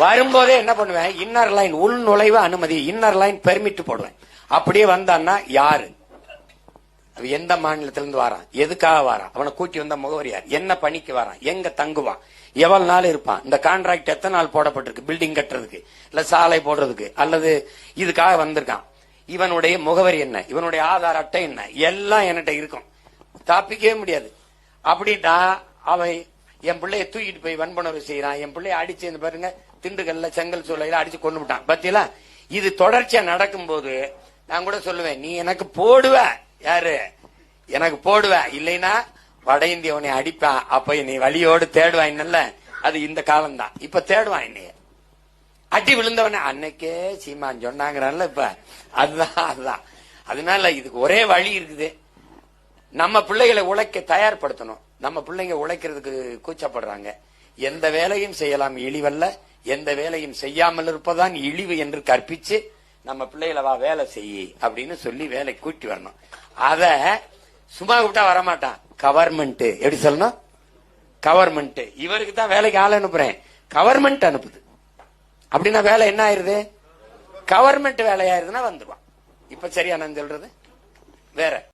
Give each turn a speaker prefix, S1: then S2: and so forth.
S1: வரும்போதே என்ன பண்ணுவேன், இன்னர் லைன் உள் நுழைவு அனுமதி, இன்னர் லைன் பெர்மிட் போடுவேன். அப்படியே வந்தான்னா யாரு, எந்த மாநிலத்திலிருந்து வரான், எதுக்காக வரான், அவனை கூட்டி வந்த முகவரி யார், என்ன பணிக்கு வரான், எங்க தங்குவான், எவ்வளவு நாள் இருப்பான், இந்த கான்ட்ராக்ட் எத்தனை நாள் போடப்பட்டிருக்கு, பில்டிங் கட்டுறதுக்கு இல்ல சாலை போடுறதுக்கு அல்லது இதுக்காக வந்திருக்கான், இவனுடைய முகவரி என்ன, இவனுடைய ஆதார் அட்டை என்ன, எல்லாம் என்கிட்ட இருக்கும், தப்பிக்கவே முடியாது. அப்படின்னா அவன் என் பிள்ளைய தூக்கிட்டு போய் வன்புணர்வு செய்யறான், என் பிள்ளைய அடிச்சு பாருங்க திண்டுக்கல்ல செங்கல் சூளையில அடிச்சு கொண்டு விட்டான் பத்தியெல்லாம். இது தொடர்ச்சியா நடக்கும் போது நான் கூட சொல்லுவேன், நீ எனக்கு போடுவ, யாரு எனக்கு போடுவ, இல்லைன்னா வட இந்தியவனை அடிப்பான், அப்ப நீ வழியோடு தேடுவாயின்ல. அது இந்த காலம் தான், இப்ப தேடுவான் என்னைய. அடி விழுந்தவன அன்னைக்கே சீமான் சொன்னாங்கிறான்ல, இப்ப அதுதான். அதனால இதுக்கு ஒரே வழி இருக்குது, நம்ம பிள்ளைகளை உழைக்க தயார்படுத்தணும். நம்ம பிள்ளைங்க உழைக்கிறதுக்கு கூச்சப்படுறாங்க. எந்த வேலையும் செய்யலாம் இழிவல்ல, எந்த வேலையும் செய்யாமல் இருப்பதான் இழிவு என்று கற்பிச்சு நம்ம பிள்ளைகளை வா வேலை செய்ய அப்படின்னு சொல்லி வேலை கூட்டி வரணும். அத சும்மா விட்டா வரமாட்டான். கவர்மெண்ட் எப்படி சொல்லணும், கவர்மெண்ட் இவருக்கு தான் வேலைக்கு ஆள் அனுப்புறேன், கவர்மெண்ட் அனுப்புது அப்படின்னா வேலை என்ன ஆயிருது, கவர்மெண்ட் வேலையாயிருதுன்னா வந்துருவான். இப்ப சரியா நான் சொல்றது வேற.